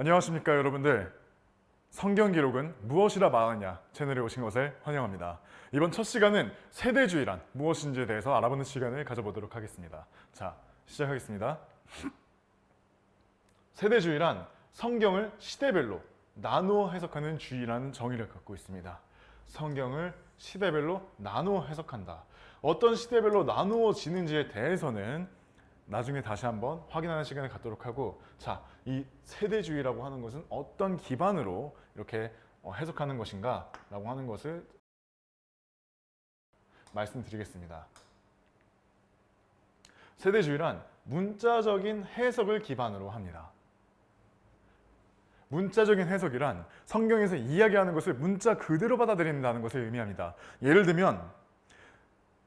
안녕하십니까 여러분들. 성경 기록은 무엇이라 말하느냐 채널에 오신 것을 환영합니다. 이번 첫 시간은 세대주의란 무엇인지에 대해서 알아보는 시간을 가져보도록 하겠습니다. 자, 시작하겠습니다. 세대주의란 성경을 시대별로 나누어 해석하는 주의라는 정의를 갖고 있습니다. 성경을 시대별로 나누어 해석한다. 어떤 시대별로 나누어지는지에 대해서는 나중에 다시 한번 확인하는 시간을 갖도록 하고, 자, 이 세대주의라고 하는 것은 어떤 기반으로 이렇게 해석하는 것인가 라고 하는 것을 말씀드리겠습니다. 세대주의란 문자적인 해석을 기반으로 합니다. 문자적인 해석이란 성경에서 이야기하는 것을 문자 그대로 받아들인다는 것을 의미합니다. 예를 들면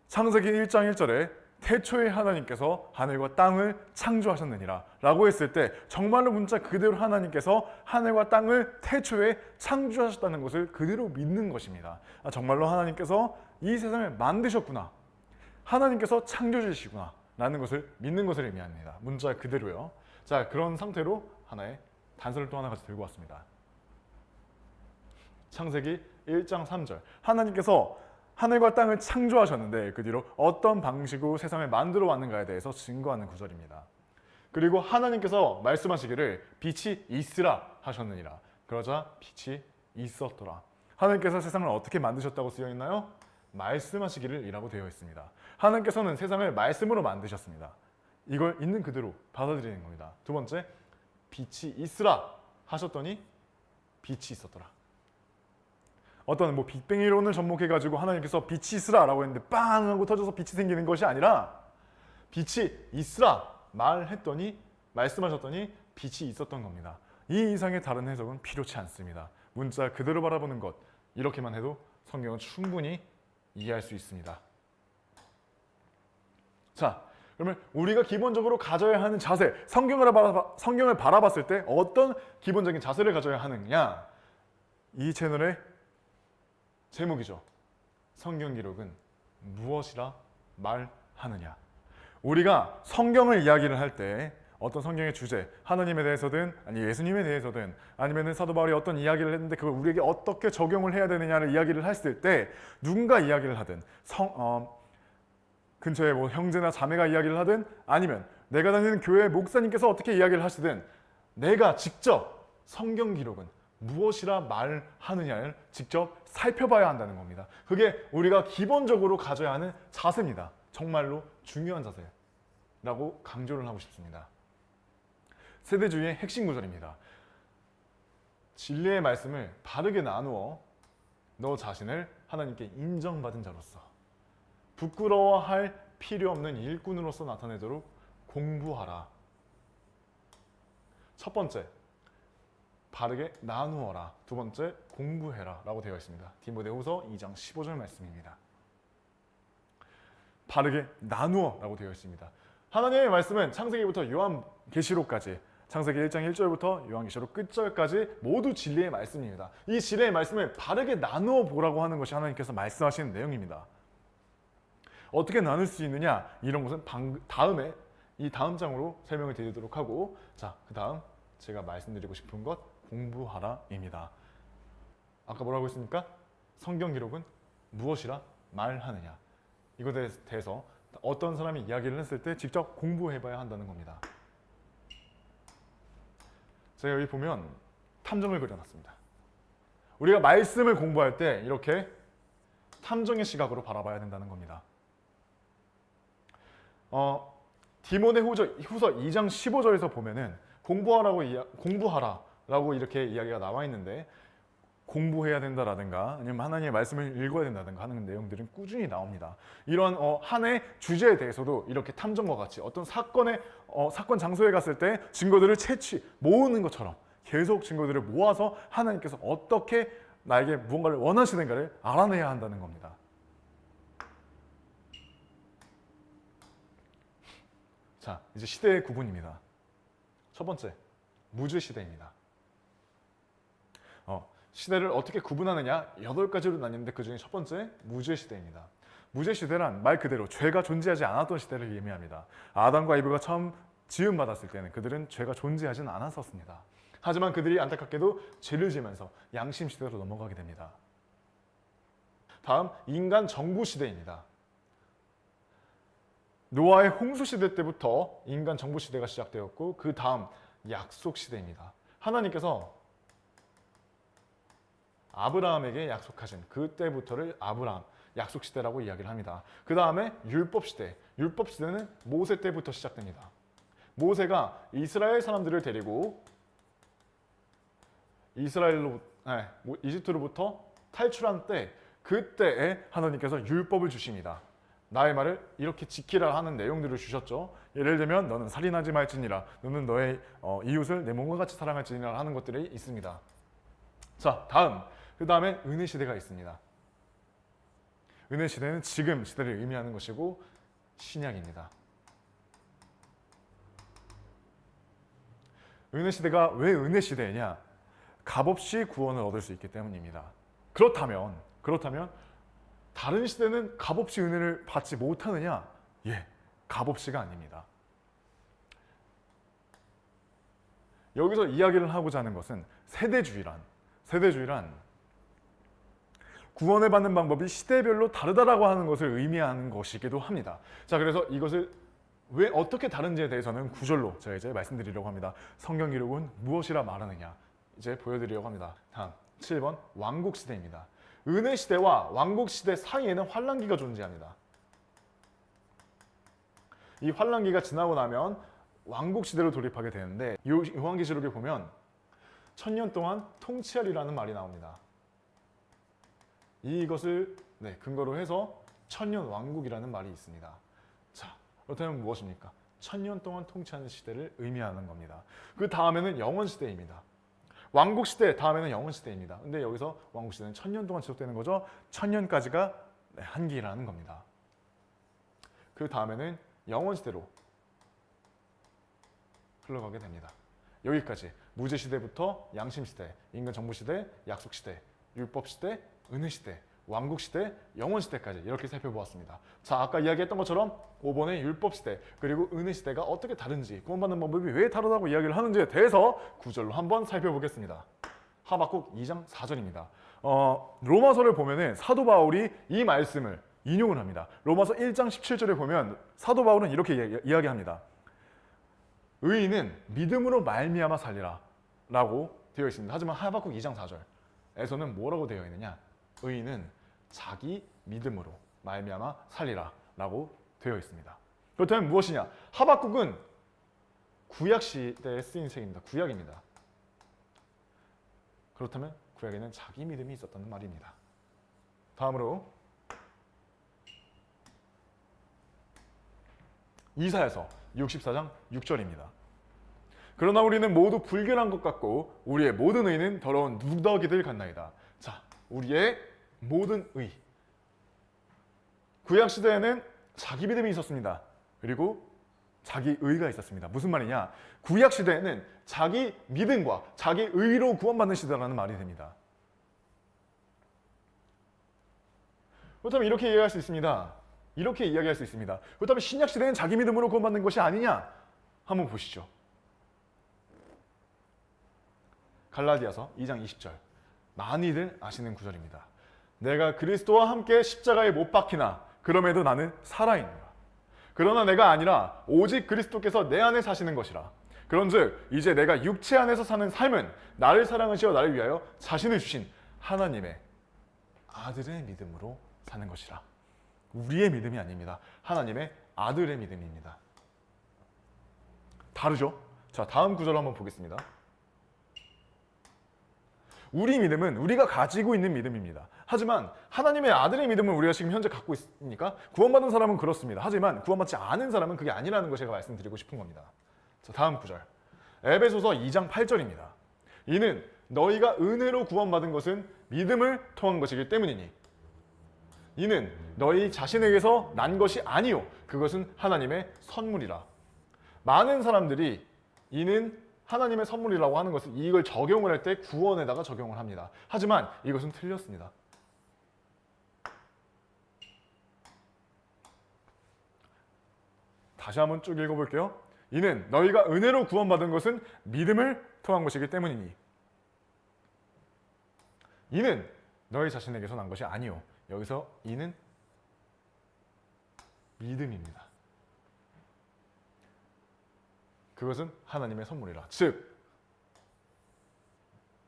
창세기 1장 1절에 태초에 하나님께서 하늘과 땅을 창조하셨느니라 라고 했을 때 정말로 문자 그대로 하나님께서 하늘과 땅을 태초에 창조하셨다는 것을 그대로 믿는 것입니다. 정말로 하나님께서 이 세상을 만드셨구나, 하나님께서 창조주시구나 라는 것을 믿는 것을 의미합니다. 문자 그대로요. 자, 그런 상태로 하나의 단서를 또 하나 같이 들고 왔습니다. 창세기 1장 3절, 하나님께서 하늘과 땅을 창조하셨는데 그 뒤로 어떤 방식으로 세상을 만들어 왔는가에 대해서 증거하는 구절입니다. 그리고 하나님께서 말씀하시기를 빛이 있으라 하셨느니라. 그러자 빛이 있었더라. 하나님께서 세상을 어떻게 만드셨다고 쓰여 있나요? 말씀하시기를 이라고 되어 있습니다. 하나님께서는 세상을 말씀으로 만드셨습니다. 이걸 있는 그대로 받아들이는 겁니다. 두 번째, 빛이 있으라 하셨더니 빛이 있었더라. 어떤 빅뱅 이론을 접목해가지고 하나님께서 빛이 있으라 라고 했는데 빵 하고 터져서 빛이 생기는 것이 아니라 빛이 있으라 말했더니, 말씀하셨더니 빛이 있었던 겁니다. 이 이상의 다른 해석은 필요치 않습니다. 문자 그대로 바라보는 것, 이렇게만 해도 성경은 충분히 이해할 수 있습니다. 자, 그러면 우리가 기본적으로 가져야 하는 자세, 성경을 바라봤을 때 어떤 기본적인 자세를 가져야 하느냐, 이 채널의 제목이죠. 성경 기록은 무엇이라 말하느냐. 우리가 성경을 이야기를 할 때 어떤 성경의 주제, 하나님에 대해서든 아니 예수님에 대해서든 아니면 사도 바울이 어떤 이야기를 했는데 그걸 우리에게 어떻게 적용을 해야 되느냐를 이야기를 했을 때, 누군가 이야기를 하든 근처에 형제나 자매가 이야기를 하든 아니면 내가 다니는 교회 목사님께서 어떻게 이야기를 하시든 내가 직접 성경 기록은 무엇이라 말하느냐를 직접 살펴봐야 한다는 겁니다. 그게 우리가 기본적으로 가져야 하는 자세입니다. 정말로 중요한 자세라고 강조를 하고 싶습니다. 세대주의의 핵심 구절입니다. 진리의 말씀을 바르게 나누어 너 자신을 하나님께 인정받은 자로서 부끄러워할 필요 없는 일꾼으로서 나타내도록 공부하라. 첫 번째, 바르게 나누어라. 두 번째, 공부해라 라고 되어 있습니다. 디모데후서 2장 15절 말씀입니다. 바르게 나누어 라고 되어 있습니다. 하나님의 말씀은 창세기부터 요한계시록까지, 창세기 1장 1절부터 요한계시록 끝절까지 모두 진리의 말씀입니다. 이 진리의 말씀을 바르게 나누어 보라고 하는 것이 하나님께서 말씀하시는 내용입니다. 어떻게 나눌 수 있느냐, 이런 것은 이 다음 장으로 설명을 드리도록 하고, 자, 그 다음 제가 말씀드리고 싶은 것, 공부하라입니다. 아까 뭐라고 했습니까? 성경 기록은 무엇이라 말하느냐. 이것에 대해서 어떤 사람이 이야기를 했을 때 직접 공부해봐야 한다는 겁니다. 제가 여기 보면 탐정을 그려놨습니다. 우리가 말씀을 공부할 때 이렇게 탐정의 시각으로 바라봐야 된다는 겁니다. 디모데후서 2장 15절에서 보면은 공부하라라고 이렇게 이야기가 나와 있는데, 공부해야 된다라든가 아니면 하나님의 말씀을 읽어야 된다든가 하는 내용들은 꾸준히 나옵니다. 이런 한 해 주제에 대해서도 이렇게 탐정과 같이 어떤 사건 장소에 갔을 때 증거들을 모으는 것처럼 계속 증거들을 모아서 하나님께서 어떻게 나에게 무언가를 원하시는가를 알아내야 한다는 겁니다. 자, 이제 시대의 구분입니다. 첫 번째, 무죄 시대입니다. 시대를 어떻게 구분하느냐, 8가지로 나뉘는데 그 중에 첫 번째, 무죄 시대입니다. 무죄 시대란 말 그대로 죄가 존재하지 않았던 시대를 의미합니다. 아담과 이브가 처음 지음받았을 때는 그들은 죄가 존재하지는 않았었습니다. 하지만 그들이 안타깝게도 죄를 지으면서 양심 시대로 넘어가게 됩니다. 다음 인간 정부 시대입니다. 노아의 홍수 시대 때부터 인간 정부 시대가 시작되었고 그 다음 약속 시대입니다. 하나님께서 아브라함에게 약속하신 그때부터를 아브라함 약속 시대라고 이야기를 합니다. 그 다음에 율법 시대. 율법 시대는 모세 때부터 시작됩니다. 모세가 이스라엘 사람들을 데리고 이집트로부터 탈출한 때 그때에 하나님께서 율법을 주십니다. 나의 말을 이렇게 지키라 하는 내용들을 주셨죠. 예를 들면 너는 살인하지 말지니라, 너는 너의 이웃을 내 몸과 같이 사랑할지니라 하는 것들이 있습니다. 자, 그 다음에 은혜 시대가 있습니다. 은혜 시대는 지금 시대를 의미하는 것이고 신약입니다. 은혜 시대가 왜 은혜 시대냐? 값없이 구원을 얻을 수 있기 때문입니다. 그렇다면 다른 시대는 값없이 은혜를 받지 못하느냐? 예, 값없이가 아닙니다. 여기서 이야기를 하고자 하는 것은 세대주의란 구원을 받는 방법이 시대별로 다르다라고 하는 것을 의미하는 것이기도 합니다. 자, 그래서 이것을 왜 어떻게 다른지에 대해서는 구절로 제가 이제 말씀드리려고 합니다. 성경 기록은 무엇이라 말하느냐 이제 보여드리려고 합니다. 다음 7번 왕국 시대입니다. 은혜 시대와 왕국 시대 사이에는 환란기가 존재합니다. 이 환란기가 지나고 나면 왕국 시대로 돌입하게 되는데 요한계시록에 보면 1000년 동안 통치하리라는 말이 나옵니다. 이것을 근거로 해서 천년 왕국이라는 말이 있습니다. 자, 그렇다면 무엇입니까? 1000년 동안 통치하는 시대를 의미하는 겁니다. 그 다음에는 영원 시대입니다. 왕국 시대 다음에는 영원 시대입니다. 근데 여기서 왕국 시대는 1000년 동안 지속되는 거죠. 1000년까지가 한기라는 겁니다. 그 다음에는 영원 시대로 흘러가게 됩니다. 여기까지 무죄 시대부터 양심 시대, 인간 정부 시대, 약속 시대, 율법 시대, 은혜 시대, 왕국 시대, 영원 시대까지 이렇게 살펴보았습니다. 자, 아까 이야기했던 것처럼 5번의 율법 시대 그리고 은혜 시대가 어떻게 다른지, 구원받는 방법이 왜 다르다고 이야기를 하는지에 대해서 구절로 한번 살펴보겠습니다. 하박국 2장 4절입니다. 로마서를 보면은 사도 바울이 이 말씀을 인용을 합니다. 로마서 1장 17절에 보면 사도 바울은 이렇게 이야기합니다. 의인은 믿음으로 말미암아 살리라 라고 되어 있습니다. 하지만 하박국 2장 4절에서는 뭐라고 되어 있느냐? 의인은 자기 믿음으로 말미암아 살리라 라고 되어 있습니다. 그렇다면 무엇이냐? 하박국은 구약 시대에 쓰인 책입니다. 구약입니다. 그렇다면 구약에는 자기 믿음이 있었다는 말입니다. 다음으로 이사야서 64장 6절입니다. 그러나 우리는 모두 불결한 것 같고 우리의 모든 의는 더러운 누더기들 같나이다. 자, 우리의 모든 의. 구약 시대에는 자기 믿음이 있었습니다. 그리고 자기 의가 있었습니다. 무슨 말이냐? 구약 시대에는 자기 믿음과 자기 의로 구원받는 시대라는 말이 됩니다. 그렇다면 이렇게 이야기할 수 있습니다. 그렇다면 신약 시대는 자기 믿음으로 구원받는 것이 아니냐? 한번 보시죠. 갈라디아서 2장 20절. 많이들 아시는 구절입니다. 내가 그리스도와 함께 십자가에 못 박히나 그럼에도 나는 살아있노라. 그러나 내가 아니라 오직 그리스도께서 내 안에 사시는 것이라. 그런즉 이제 내가 육체 안에서 사는 삶은 나를 사랑하시어 나를 위하여 자신을 주신 하나님의 아들의 믿음으로 사는 것이라. 우리의 믿음이 아닙니다. 하나님의 아들의 믿음입니다. 다르죠? 자, 다음 구절 한번 보겠습니다. 우리 믿음은 우리가 가지고 있는 믿음입니다. 하지만 하나님의 아들의 믿음을 우리가 지금 현재 갖고 있으니까 구원받은 사람은 그렇습니다. 하지만 구원받지 않은 사람은 그게 아니라는 것을 제가 말씀드리고 싶은 겁니다. 자, 다음 구절. 에베소서 2장 8절입니다. 이는 너희가 은혜로 구원받은 것은 믿음을 통한 것이기 때문이니 이는 너희 자신에게서 난 것이 아니요 그것은 하나님의 선물이라. 많은 사람들이 이는 하나님의 선물이라고 하는 것은 이걸 적용을 할 때 구원에다가 적용을 합니다. 하지만 이것은 틀렸습니다. 다시 한번 쭉 읽어볼게요. 이는 너희가 은혜로 구원받은 것은 믿음을 통한 것이기 때문이니 이는 너희 자신에게서 난 것이 아니요. 여기서 이는 믿음입니다. 그것은 하나님의 선물이라. 즉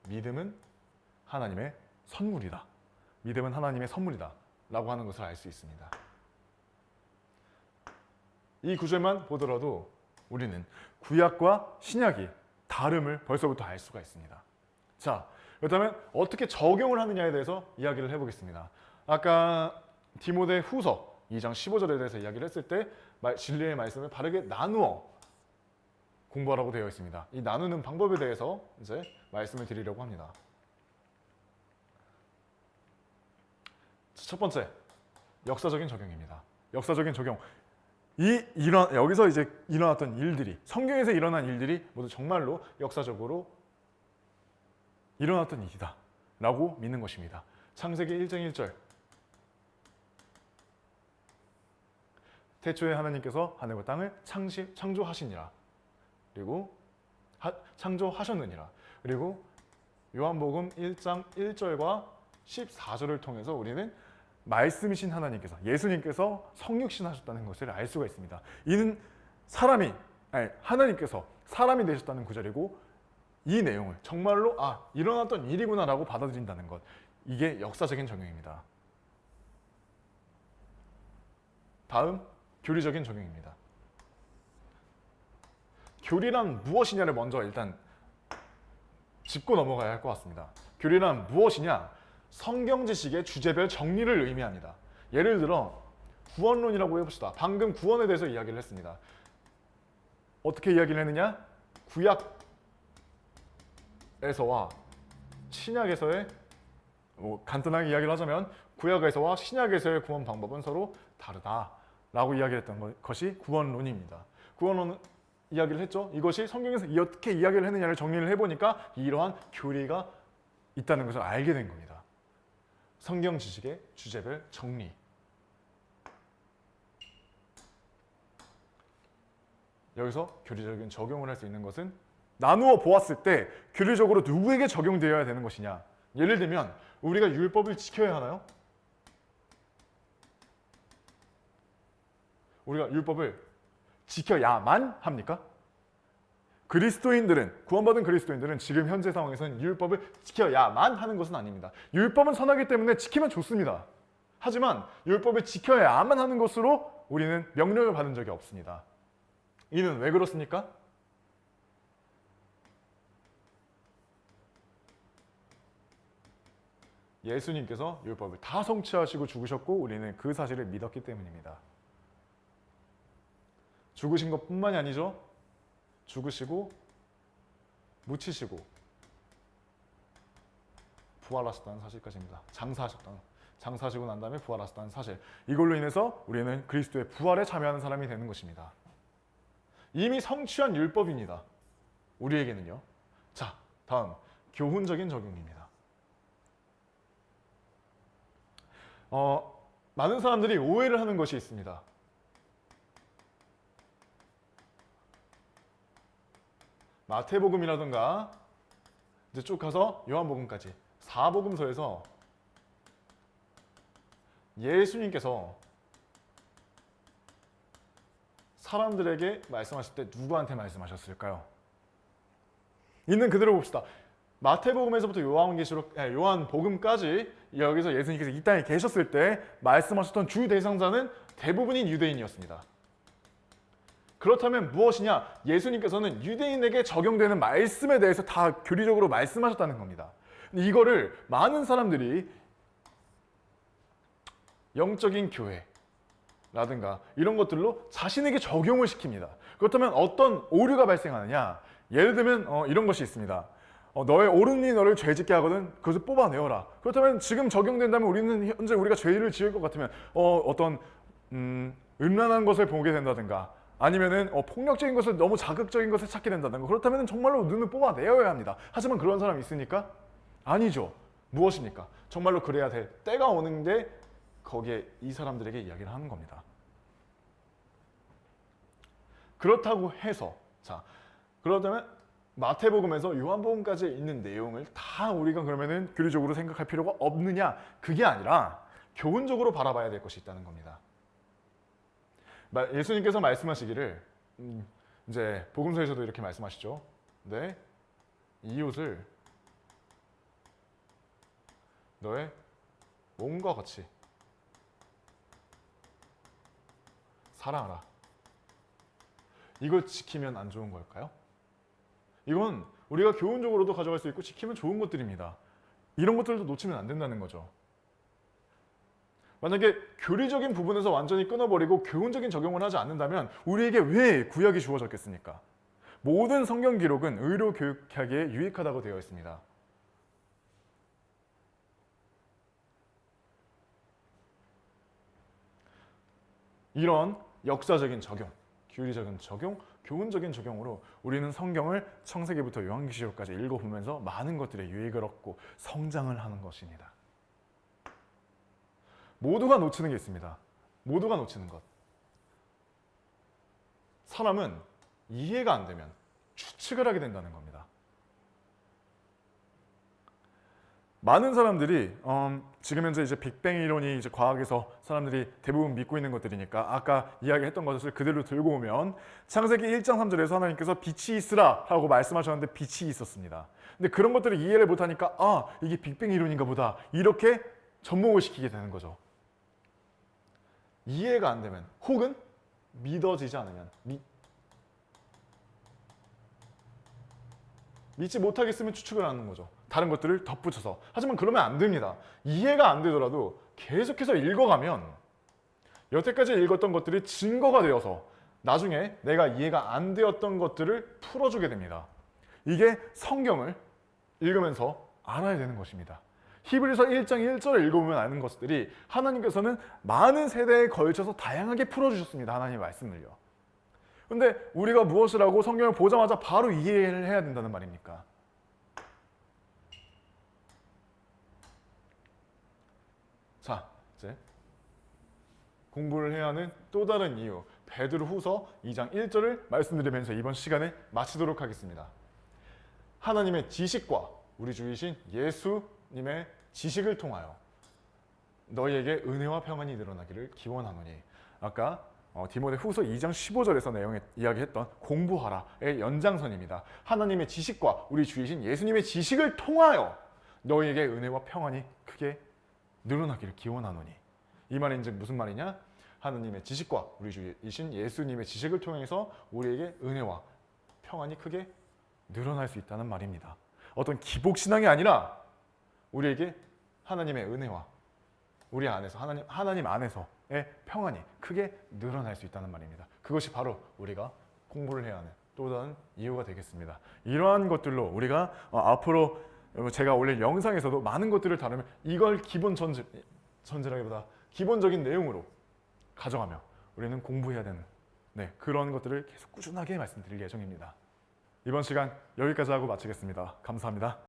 믿음은 하나님의 선물이다. 믿음은 하나님의 선물이다 라고 하는 것을 알 수 있습니다. 이 구절만 보더라도 우리는 구약과 신약이 다름을 벌써부터 알 수가 있습니다. 자, 그렇다면 어떻게 적용을 하느냐에 대해서 이야기를 해보겠습니다. 아까 디모데 후서 2장 15절에 대해서 이야기를 했을 때 진리의 말씀을 바르게 나누어 공부하라고 되어 있습니다. 이 나누는 방법에 대해서 이제 말씀을 드리려고 합니다. 첫 번째, 역사적인 적용입니다. 역사적인 적용. 여기서 이제 일어났던 일들이, 성경에서 일어난 일들이 모두 정말로 역사적으로 일어났던 일이다 라고 믿는 것입니다. 창세기 1장 1절. 태초에 하나님께서 하늘과 땅을 창조하시니라. 그리고 창조하셨느니라. 그리고 요한복음 1장 1절과 14절을 통해서 우리는 말씀이신 하나님께서, 예수님께서 성육신하셨다는 것을 알 수가 있습니다. 이는 하나님께서 사람이 되셨다는 구절이고, 이 내용을 정말로 일어났던 일이구나라고 받아들인다는 것, 이게 역사적인 적용입니다. 다음, 교리적인 적용입니다. 교리란 무엇이냐를 먼저 일단 짚고 넘어가야 할 것 같습니다. 교리란 무엇이냐? 성경 지식의 주제별 정리를 의미합니다. 예를 들어 구원론이라고 해봅시다. 방금 구원에 대해서 이야기를 했습니다. 어떻게 이야기를 했느냐? 구약에서와 신약에서의, 간단하게 이야기를 하자면 구약에서와 신약에서의 구원 방법은 서로 다르다라고 이야기를 했던 것이 구원론입니다. 구원론 이야기를 했죠. 이것이 성경에서 어떻게 이야기를 했느냐를 정리를 해보니까 이러한 교리가 있다는 것을 알게 된 겁니다. 성경 지식의 주제별 정리. 여기서 교리적인 적용을 할 수 있는 것은 나누어 보았을 때 교리적으로 누구에게 적용되어야 되는 것이냐. 예를 들면 우리가 율법을 지켜야 하나요? 우리가 율법을 지켜야만 합니까? 구원받은 그리스도인들은 지금 현재 상황에서는 율법을 지켜야만 하는 것은 아닙니다. 율법은 선하기 때문에 지키면 좋습니다. 하지만 율법을 지켜야만 하는 것으로 우리는 명령을 받은 적이 없습니다. 이는 왜 그렇습니까? 예수님께서 율법을 다 성취하시고 죽으셨고 우리는 그 사실을 믿었기 때문입니다. 죽으신 것뿐만이 아니죠. 죽으시고 묻히시고 부활하셨다는 사실까지입니다. 장사하시고 난 다음에 부활하셨다는 사실. 이걸로 인해서 우리는 그리스도의 부활에 참여하는 사람이 되는 것입니다. 이미 성취한 율법입니다. 우리에게는요. 자, 다음 교훈적인 적용입니다. 많은 사람들이 오해를 하는 것이 있습니다. 마태복음이라든가 이제 쭉 가서 요한복음까지 4복음서에서 예수님께서 사람들에게 말씀하실 때 누구한테 말씀하셨을까요? 있는 그대로 봅시다. 마태복음에서부터 요한복음까지 여기서 예수님께서 이 땅에 계셨을 때 말씀하셨던 주 대상자는 대부분인 유대인이었습니다. 그렇다면 무엇이냐? 예수님께서는 유대인에게 적용되는 말씀에 대해서 다 교리적으로 말씀하셨다는 겁니다. 이거를 많은 사람들이 영적인 교회라든가 이런 것들로 자신에게 적용을 시킵니다. 그렇다면 어떤 오류가 발생하느냐? 예를 들면 이런 것이 있습니다. 너의 옳음이 너를 죄짓게 하거든 그것을 뽑아내어라. 그렇다면 지금 적용된다면 현재 우리가 죄를 지을 것 같으면 어떤 음란한 것을 보게 된다든가 아니면은 폭력적인 것을 너무 자극적인 것을 찾게 된다든가 그렇다면 정말로 눈을 뽑아내어야 합니다. 하지만 그런 사람이 있습니까? 아니죠. 무엇입니까? 정말로 그래야 될 때가 오는데 거기에 이 사람들에게 이야기를 하는 겁니다. 그렇다고 해서 그렇다면 마태복음에서 요한복음까지 있는 내용을 다 우리가 그러면은 교리적으로 생각할 필요가 없느냐? 그게 아니라 교훈적으로 바라봐야 될 것이 있다는 겁니다. 예수님께서 말씀하시기를 이제 복음서에서도 이렇게 말씀하시죠. 네, 이웃을 너의 몸과 같이 사랑하라. 이걸 지키면 안 좋은 걸까요? 이건 우리가 교훈적으로도 가져갈 수 있고 지키면 좋은 것들입니다. 이런 것들도 놓치면 안 된다는 거죠. 만약에 교리적인 부분에서 완전히 끊어버리고 교훈적인 적용을 하지 않는다면 우리에게 왜 구약이 주어졌겠습니까? 모든 성경 기록은 의료 교육하기에 유익하다고 되어 있습니다. 이런 역사적인 적용, 교리적인 적용, 교훈적인 적용으로 우리는 성경을 창세기부터 요한계시록까지 읽어보면서 많은 것들의 유익을 얻고 성장을 하는 것입니다. 모두가 놓치는 게 있습니다. 모두가 놓치는 것. 사람은 이해가 안 되면 추측을 하게 된다는 겁니다. 많은 사람들이 지금 현재 이제 빅뱅 이론이 이제 과학에서 사람들이 대부분 믿고 있는 것들이니까 아까 이야기했던 것을 그대로 들고 오면 창세기 1장 3절에서 하나님께서 빛이 있으라 하고 말씀하셨는데 빛이 있었습니다. 근데 그런 것들을 이해를 못하니까 아 이게 빅뱅 이론인가 보다 이렇게 접목을 시키게 되는 거죠. 이해가 안 되면 혹은 믿어지지 않으면 믿지 못하겠으면 추측을 하는 거죠. 다른 것들을 덧붙여서. 하지만 그러면 안 됩니다. 이해가 안 되더라도 계속해서 읽어가면 여태까지 읽었던 것들이 증거가 되어서 나중에 내가 이해가 안 되었던 것들을 풀어주게 됩니다. 이게 성경을 읽으면서 알아야 되는 것입니다. 히브리서 1장 1절을 읽어보면 아는 것들이 하나님께서는 많은 세대에 걸쳐서 다양하게 풀어주셨습니다. 하나님의 말씀을요. 근데 우리가 무엇을 하고 성경을 보자마자 바로 이해를 해야 된다는 말입니까? 자, 이제 공부를 해야 하는 또 다른 이유 베드로후서 2장 1절을 말씀드리면서 이번 시간을 마치도록 하겠습니다. 하나님의 지식과 우리 주이신 예수님의 지식을 통하여 너희에게 은혜와 평안이 늘어나기를 기원하노니 아까 디모데후서 2장 15절에서 내용에 이야기했던 공부하라의 연장선입니다. 하나님의 지식과 우리 주이신 예수님의 지식을 통하여 너희에게 은혜와 평안이 크게 늘어나기를 기원하노니 이 말은 이제 무슨 말이냐? 하나님의 지식과 우리 주이신 예수님의 지식을 통해서 우리에게 은혜와 평안이 크게 늘어날 수 있다는 말입니다. 어떤 기복신앙이 아니라 우리에게 하나님의 은혜와 우리 안에서 하나님 안에서의 평안이 크게 늘어날 수 있다는 말입니다. 그것이 바로 우리가 공부를 해야 하는 또 다른 이유가 되겠습니다. 이러한 것들로 우리가 앞으로 제가 올릴 영상에서도 많은 것들을 다루면 이걸 기본 전제라기보다 기본적인 내용으로 가져가며 우리는 공부해야 되는 그런 것들을 계속 꾸준하게 말씀드릴 예정입니다. 이번 시간 여기까지 하고 마치겠습니다. 감사합니다.